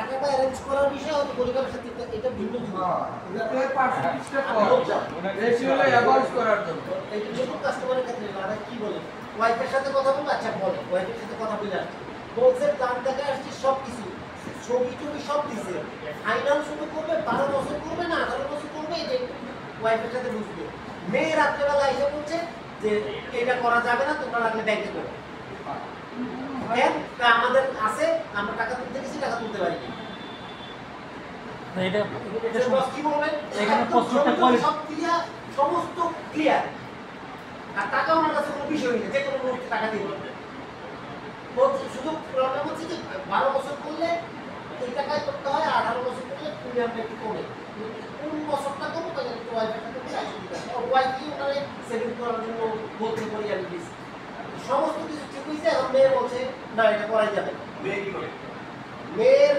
টাকাটা অ্যারেঞ্জ করার বিষয় হয়তো পরিবারের সাথে এটা ভিন্ন এই জন্য কাস্টমারের ক্ষেত্রে তারা কি বলে ওয়াইফের সাথে কথা বলবো আচ্ছা বলে ওয়াইফের সাথে কথা বলে আসছে বলছে দাম টাকা আসছে সব কিছু ছবি টবি সব দিছে ফাইনাল শুরু করবে 12 বছর করবে না 18 বছর করবে এটা ওয়াইফের সাথে বুঝবে মেয়ে রাত্রেবেলা এসে বলছে যে এটা করা যাবে না তোমরা লাগলে ব্যাংকে করো আমাদের আছে আমরা টাকা তুলতে গেছি টাকা তুলতে পারি এটা কি বলবেন এখানে সব ক্লিয়ার সমস্ত ক্লিয়ার আর টাকা ওনার কাছে কোনো বিষয় নেই যে কোনো মুহূর্তে টাকা দিয়ে দেবে শুধু প্রবলেম হচ্ছে যে 12 বছর করলে এই টাকায় করতে হয় 18 বছর করলে প্রিমিয়ামটা একটু কমে কোন বছরটা করবো তাহলে একটু ওয়াইফের সাথে চাইছে ওয়াইফই ওনারে সেভিং করার জন্য বলতে পারি আমি দিচ্ছি সমস্ত কিছু ঠিক হয়েছে এখন মেয়ে বলছে না এটা করাই যাবে মেয়ে কি করে মেয়ের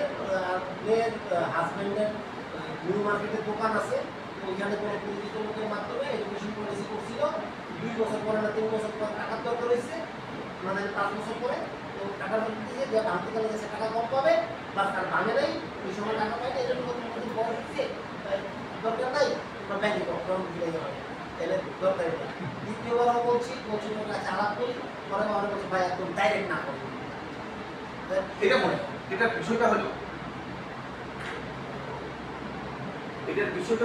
হাজবেন্ডের নিউ মার্কেটের দোকান আছে ওইখানে কোনো পরিচিত লোকের মাধ্যমে এডুকেশন পলিসি করছিল 2 বছর পরে না 3 বছর পর টাকার দরকার হয়েছে মানে 5 বছর পরে তো টাকা দিয়েছে যে ভাঙতে গেলে গেছে টাকা কম পাবে বা তার ভাঙে নাই ওই সময় টাকা পাই না এরকম কোনো বড় হচ্ছে দরকার নাই আমরা ব্যাংকে কম দিলে যাবে তাহলে দরকার নেই দ্বিতীয়বার বলছি তোর কাছে আলাপ করি পরে আমার বলছে ভাই একদম ডাইরেক্ট না করি এটা মনে এটার বিষয়টা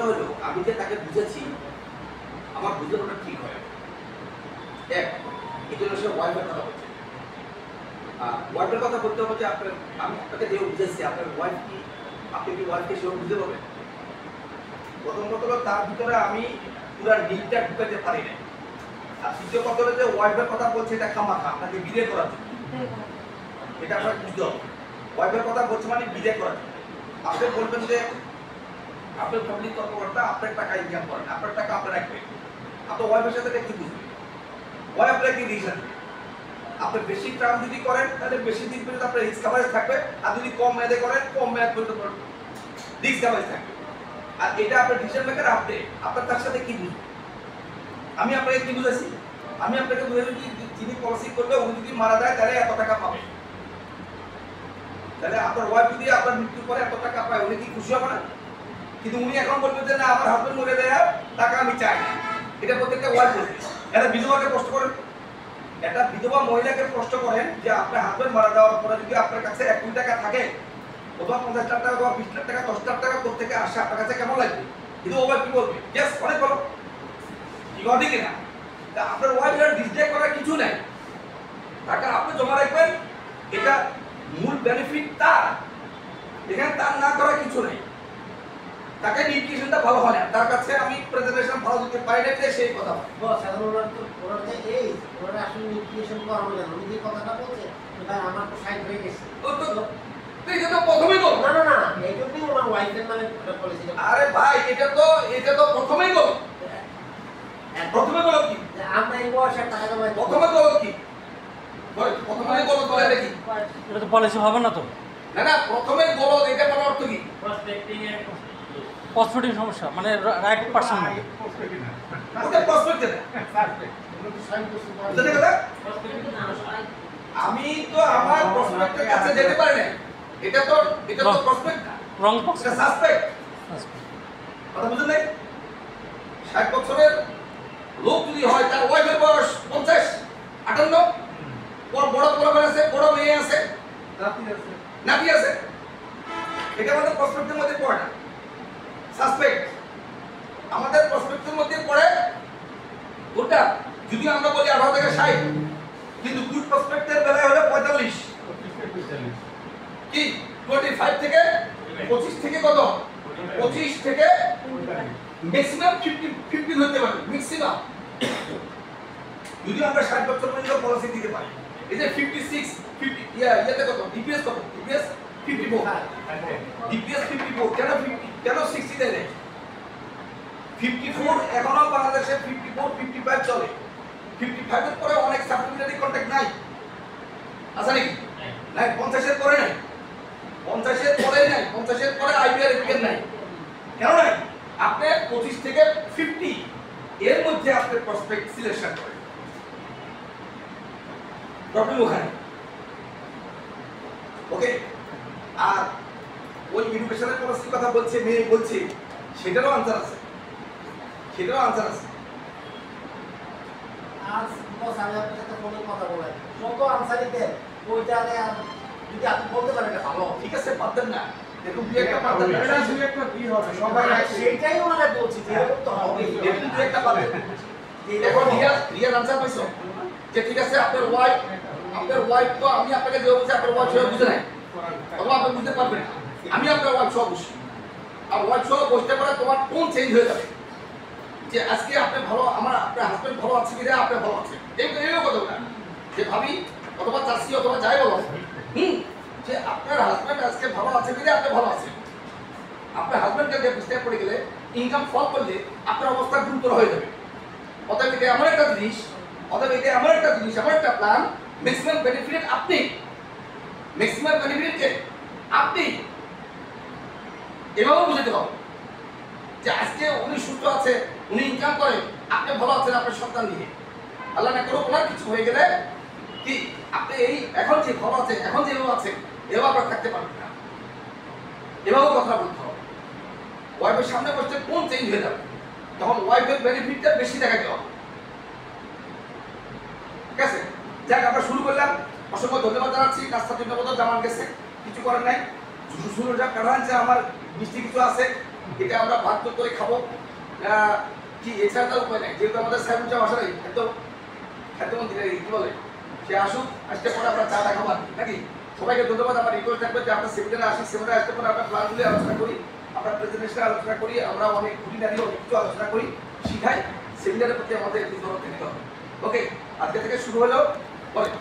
হলো আমি যে তাকে বুঝেছি আমার বুঝানোটা ঠিক হয় এক এটা হলো সে ওয়াইফের কথা বলছে ওয়াইফের কথা বলতে হবে যে আপনার আমি আপনাকে যে বুঝেছি আপনার ওয়াইফ কি আপনি কি ওয়াইফকে সেও বুঝতে পারবেন প্রথম কথা হলো তার ভিতরে আমি পুরো ডিপটা ঢুকাতে পারি না আর দ্বিতীয় কথা হলো যে ওয়াইফের কথা বলছে এটা খামাখা আপনাকে বিয়ে করার জন্য এটা আপনার বুঝতে হবে ওয়াইফের কথা বলছে মানে বিয়ে করার জন্য আপনি বলবেন যে আপনার ফ্যামিলি কর্মকর্তা আপনার টাকা ইনকাম করেন আপনার টাকা আপনার রাখবেন আপনার ওয়াইফের সাথে কি বুঝবেন ওয়াইফ আপনার কি ডিসিশন আপনি বেশি টার্ম যদি করেন তাহলে বেশি দিন পর্যন্ত আপনার রিস্ক কাভারেজ থাকবে আর যদি কম মেয়াদে করেন কম মেয়াদ পর্যন্ত রিস্ক কাভারেজ থাকবে আর এটা আপনার ডিসিশন মেকার আপনি আপনার তার সাথে কি বুঝবেন আমি আপনাকে কি বুঝাইছি আমি আপনাকে বুঝাইছি যিনি পলিসি করবে উনি যদি মারা যায় তাহলে এত টাকা পাবে তাহলে আপনার ওয়াইফ যদি আপনার মৃত্যুর পরে এত টাকা পায় উনি কি খুশি হবে না কিন্তু উনি এখন বলবেন যে না আমার হাজবেন্ড মরে দেয় টাকা আমি চাই না এটা প্রত্যেকটা ওয়াইফ বলবে এটা বিধবাকে প্রশ্ন করেন একটা বিধবা মহিলাকে প্রশ্ন করেন যে আপনার হাজবেন্ড মারা যাওয়ার পরে যদি আপনার কাছে 1 কোটি টাকা থাকে অথবা 50 লাখ টাকা অথবা 20 লাখ টাকা 10 লাখ টাকা কোথা থেকে আসে আপনার কাছে কেমন লাগবে কিন্তু ওভার কি বলবে ইয়েস অনেক ভালো কি বলবে কিনা তা আপনার ওয়াইফ এর ডিসলাইক করার কিছু নাই টাকা আপনি জমা রাখবেন এটা মূল বেনিফিট তার এখানে তার না করা কিছু নাই তাকে নিউট্রিশনটা ভালো হয় না তার কাছে আমি প্রেজেন্টেশন ভালো দিতে পারি না যে সেই কথা বস সাধারণত ওরা যে এই ওরা আসলে নিউট্রিশন করানো না উনি যে কথাটা বলছে ভাই আমার তো সাইড হয়ে গেছে তো এটা তো প্রথমেই বল না না না এই জন্যই ওনার ওয়াইফের মানে পলিসি আরে ভাই এটা তো প্রথমেই বল প্রথমে বল কি আমরা এই বয়সে টাকা জমাই প্রথমে বল কি প্রথমে বল বলে দেখি এটা তো পলিসি হবে না তো না না প্রথমে বল এটা বলার অর্থ কি প্রসপেক্টিং সমস্যা মানে রাইট পারসন না ওটা প্রসপেক্টিভ বুঝতে কথা আমি তো আমার প্রসপেক্টের কাছে যেতে পারি না এটা তো প্রসপেক্ট না রং পক্স এটা সাসপেক্ট কথা বুঝলেন নাই 60 বছরের লোক যদি হয় তার ওয়াইফের বয়স 50 58 বড় বড় আছে বড় মেয়ে আছে নাতি আছে এটা আমাদের প্রসপেক্টের মধ্যে পড়ে না সাসপেক্ট আমাদের প্রসপেক্টের মধ্যে পড়ে ওটা যদি আমরা বলি 18 থেকে 60 কিন্তু গুড প্রসপেক্টের বেলায় হলো 45 কি 25 থেকে 25 থেকে কত 25 থেকে ম্যাক্সিমাম 50 হতে পারে ম্যাক্সিমাম যদি আমরা 60 বছর পর্যন্ত পলিসি দিতে পারি এই যে 56 50 ইয়াতে কত ডিপিএস কত ডিপিএস 54 ডিপিএস 54 কেন 50 কেন 60 দেয় না 54 এখনো বাংলাদেশে 54 55 চলে 55 এর পরে অনেক সাপ্লিমেন্টারি কন্ট্রাক্ট নাই আছে নাকি নাই 50 এর পরে নাই 50 এর পরে নাই 50 এর পরে আইবিআর এর নাই কেন নাই আপনি 25 থেকে 50 এর মধ্যে আপনি প্রসপেক্ট সিলেকশন করেন প্রবলেম ওখানে ওকে আর ওই এডুকেশনের পলিসির কথা বলছে, মেয়ে বলছে, সেটারও আনসার আছে, সেটারও আনসার আছে। আজ বস আমি আপনার সাথে ফোনে কথা বলাই যত আনসারই দেন ওইটারে আর যদি আপনি বলতে পারেন এটা ভালো। ঠিক আছে, পারতেন না, দেখুন দুই একটা পারতেন না, এটা দুই একটা কি হবে সবাই সেটাই ওনারা বলছি যে এরকম তো হবে। দেখুন দুই একটা পাবেন। এখন রিয়াজ আনসার পাইছো যে ঠিক আছে আপনার ওয়াইফ তো আমি আপনাকে যে বলছি আপনার ওয়াইফ সব বুঝে নাই, অথবা আপনি বুঝতে পারবেন না, আমি আপনার ওয়াইফ সব বুঝি। আর ওয়াইফ সব বুঝতে পারে তোমার টোন চেঞ্জ হয়ে যাবে যে আজকে আপনি ভালো, আমার আপনার হাজবেন্ড ভালো আছে কিনা, আপনি ভালো আছেন, এইও কথা না যে ভাবি অথবা চাষি অথবা যাই বলো যে আপনার হাজবেন্ড আজকে ভালো আছে কিনা, আপনি ভালো আছেন। আপনার হাজবেন্ডকে যে ডিস্টার্ব করে গেলে, ইনকাম ফল করলে আপনার অবস্থা গুরুতর হয়ে যাবে। অতএব এটা এমন একটা জিনিস, আমার একটা প্ল্যান, ম্যাক্সিমাম বেনিফিট আপনি, ম্যাক্সিমাম বেনিফিট কে আপনি। এভাবেও বুঝতে হবে যে আজকে উনি সুস্থ আছে, উনি ইনকাম করে, আপনি ভালো আছেন আপনার সন্তান নিয়ে। আল্লাহ না করুক ওনার কিছু হয়ে গেলে কি আপনি এই এখন যে ভালো আছেন, এখন যেভাবে আছেন এভাবে আপনার থাকতে পারবেন না। এভাবেও কথা বলতে হবে। ওয়াইফের সামনে বসতে কোন চেঞ্জ হয়ে যাবে, তখন ওয়াইফের বেনিফিটটা বেশি দেখাতে হবে। ঠিক আছে, যাক আমরা শুরু করলাম। অসংখ্য ধন্যবাদ জানাচ্ছি। কাজটা ধন্যবাদ জামান গেছে, কিছু করার নাই। শুরু যা কারণ যে আমার মিষ্টি কিছু আছে, এটা আমরা ভাগ করে খাবো। কি এছাড়া তার উপায় নাই, যেহেতু আমাদের সাহেব চা বাসা নাই, একদম খাদ্যমন্ত্রী কি বলে সে আসুক, আসতে পরে আমরা চা খাবো নাকি। সবাইকে ধন্যবাদ। আমার রিকোয়েস্ট থাকবে যে আমরা সেমিনারে আসি, সেমিনারে আসতে পরে আমরা প্ল্যানগুলি আলোচনা করি, আমরা প্রেজেন্টেশন আলোচনা করি, আমরা অনেক খুঁটিনাটি অনেক কিছু আলোচনা করি, শিখাই। সেমিনারের প্রতি আমাদের একটু দরকার নিতে হবে। ওকে, আজকে থেকে শুরু হলো বলে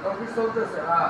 অফিস চলতেছে হ্যাঁ